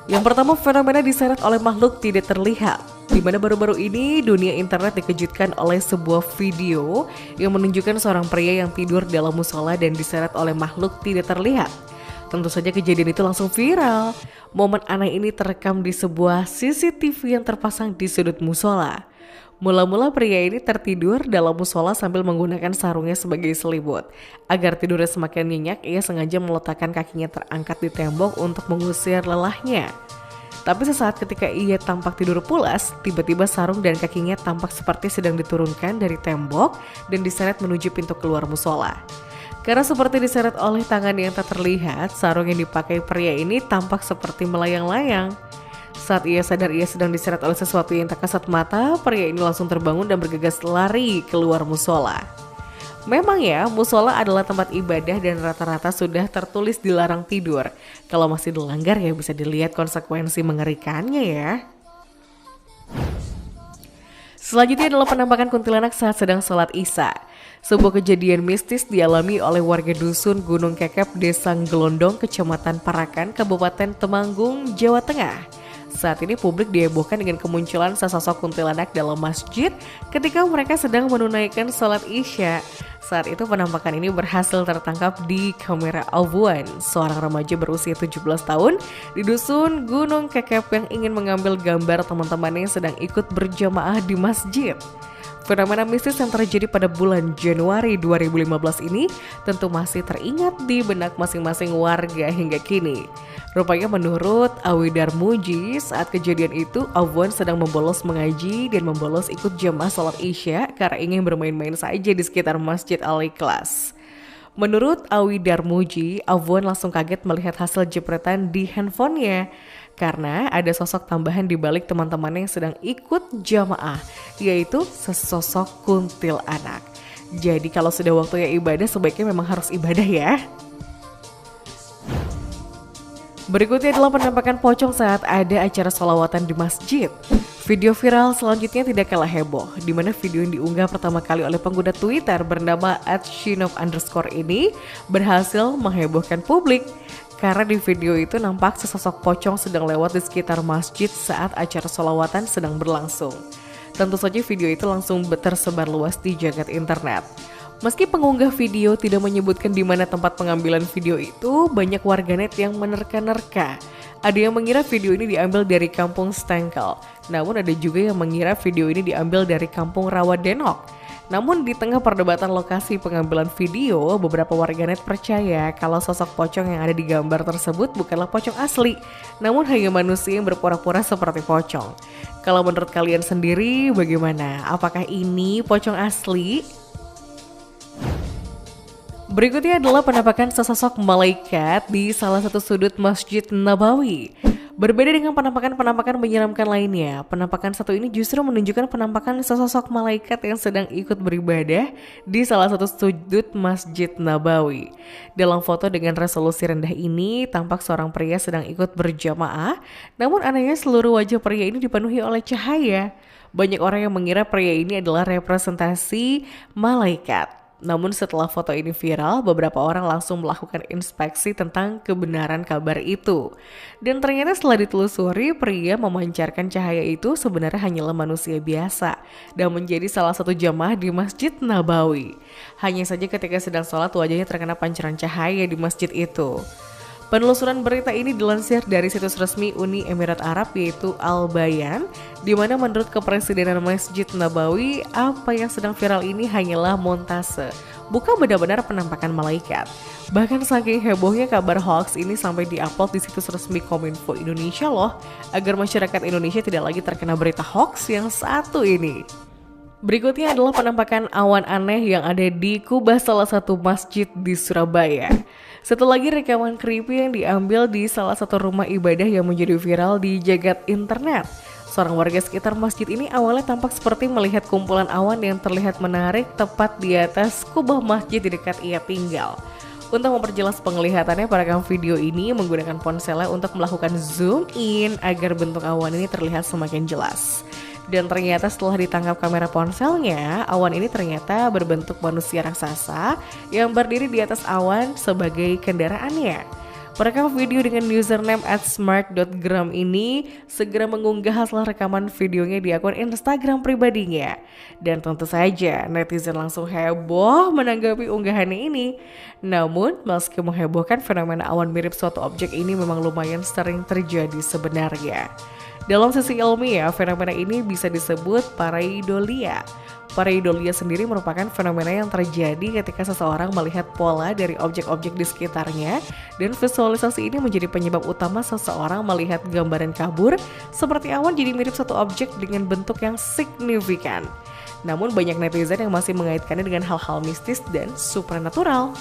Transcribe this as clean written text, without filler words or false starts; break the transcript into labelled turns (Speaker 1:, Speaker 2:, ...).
Speaker 1: Yang pertama, fenomena diseret oleh makhluk tidak terlihat, di mana baru-baru ini dunia internet dikejutkan oleh sebuah video yang menunjukkan seorang pria yang tidur dalam musola dan diseret oleh makhluk tidak terlihat. Tentu saja kejadian itu langsung viral. Momen aneh ini terekam di sebuah CCTV yang terpasang di sudut musola. Mula-mula pria ini tertidur dalam musola sambil menggunakan sarungnya sebagai selimut. Agar tidurnya semakin nyenyak, ia sengaja meletakkan kakinya terangkat di tembok untuk mengusir lelahnya. Tapi sesaat ketika ia tampak tidur pulas, tiba-tiba sarung dan kakinya tampak seperti sedang diturunkan dari tembok dan diseret menuju pintu keluar musola. Karena seperti diseret oleh tangan yang tak terlihat, sarung yang dipakai pria ini tampak seperti melayang-layang. Saat ia sadar ia sedang diseret oleh sesuatu yang tak kasat mata, pria ini langsung terbangun dan bergegas lari keluar musola. Memang ya, musola adalah tempat ibadah dan rata-rata sudah tertulis dilarang tidur. Kalau masih dilanggar ya bisa dilihat konsekuensi mengerikannya ya. Selanjutnya adalah penampakan kuntilanak saat sedang sholat Isya. Sebuah kejadian mistis dialami oleh warga dusun Gunung Kekep, Desa Gelondong, Kecamatan Parakan, Kabupaten Temanggung, Jawa Tengah. Saat ini publik dihebohkan dengan kemunculan sesosok kuntilanak dalam masjid ketika mereka sedang menunaikan sholat Isya. Saat itu penampakan ini berhasil tertangkap di kamera Alwan, seorang remaja berusia 17 tahun di dusun Gunung Kekep yang ingin mengambil gambar teman-temannya yang sedang ikut berjamaah di masjid. Fenomena mistis yang terjadi pada bulan Januari 2015 ini tentu masih teringat di benak masing-masing warga hingga kini. Rupanya menurut Awi Darmuji, saat kejadian itu Alwan sedang membolos mengaji dan membolos ikut jamaah sholat Isya karena ingin bermain-main saja di sekitar Masjid Al-Ikhlas. Menurut Awi Darmuji, Alwan langsung kaget melihat hasil jepretan di handphonenya karena ada sosok tambahan di balik teman-temannya yang sedang ikut jamaah, yaitu sesosok kuntilanak. Jadi kalau sudah waktunya ibadah sebaiknya memang harus ibadah ya. Berikutnya adalah penampakan pocong saat ada acara sholawatan di masjid. Video viral selanjutnya tidak kalah heboh, di mana video yang diunggah pertama kali oleh pengguna Twitter bernama @shinov_ ini berhasil menghebohkan publik. Karena di video itu nampak sesosok pocong sedang lewat di sekitar masjid saat acara sholawatan sedang berlangsung. Tentu saja video itu langsung tersebar luas di jagat internet. Meski pengunggah video tidak menyebutkan di mana tempat pengambilan video itu, banyak warganet yang menerka-nerka. Ada yang mengira video ini diambil dari kampung Stengkel, namun ada juga yang mengira video ini diambil dari kampung Rawadenok. Namun di tengah perdebatan lokasi pengambilan video, beberapa warganet percaya kalau sosok pocong yang ada di gambar tersebut bukanlah pocong asli, namun hanya manusia yang berpura-pura seperti pocong. Kalau menurut kalian sendiri bagaimana? Apakah ini pocong asli? Berikutnya adalah penampakan sesosok malaikat di salah satu sudut Masjid Nabawi. Berbeda dengan penampakan-penampakan menyeramkan lainnya, penampakan satu ini justru menunjukkan penampakan sesosok malaikat yang sedang ikut beribadah di salah satu sudut Masjid Nabawi. Dalam foto dengan resolusi rendah ini, tampak seorang pria sedang ikut berjamaah, namun anehnya seluruh wajah pria ini dipenuhi oleh cahaya. Banyak orang yang mengira pria ini adalah representasi malaikat. Namun setelah foto ini viral, beberapa orang langsung melakukan inspeksi tentang kebenaran kabar itu. Dan ternyata setelah ditelusuri, pria memancarkan cahaya itu sebenarnya hanyalah manusia biasa dan menjadi salah satu jamaah di Masjid Nabawi. Hanya saja ketika sedang sholat wajahnya terkena pancaran cahaya di masjid itu. Penelusuran berita ini dilansir dari situs resmi Uni Emirat Arab yaitu Al Bayan, di mana menurut Kepresidenan Masjid Nabawi, apa yang sedang viral ini hanyalah montase, bukan benar-benar penampakan malaikat. Bahkan saking hebohnya kabar hoax ini sampai diupload di situs resmi Kominfo Indonesia loh, agar masyarakat Indonesia tidak lagi terkena berita hoax yang satu ini. Berikutnya adalah penampakan awan aneh yang ada di kubah salah satu masjid di Surabaya. Satu lagi rekaman creepy yang diambil di salah satu rumah ibadah yang menjadi viral di jagat internet. Seorang warga sekitar masjid ini awalnya tampak seperti melihat kumpulan awan yang terlihat menarik tepat di atas kubah masjid di dekat ia tinggal. Untuk memperjelas penglihatannya, perekam video ini menggunakan ponselnya untuk melakukan zoom in agar bentuk awan ini terlihat semakin jelas. Dan ternyata setelah ditangkap kamera ponselnya, awan ini ternyata berbentuk manusia raksasa yang berdiri di atas awan sebagai kendaraannya. Perekam video dengan username @smart.gram ini segera mengunggah hasil rekaman videonya di akun Instagram pribadinya. Dan tentu saja netizen langsung heboh menanggapi unggahannya ini. Namun meski menghebohkan, fenomena awan mirip suatu objek ini memang lumayan sering terjadi sebenarnya. Dalam sisi ilmiah, fenomena ini bisa disebut pareidolia. Pareidolia sendiri merupakan fenomena yang terjadi ketika seseorang melihat pola dari objek-objek di sekitarnya, dan visualisasi ini menjadi penyebab utama seseorang melihat gambaran kabur seperti awan jadi mirip satu objek dengan bentuk yang signifikan. Namun banyak netizen yang masih mengaitkannya dengan hal-hal mistis dan supranatural.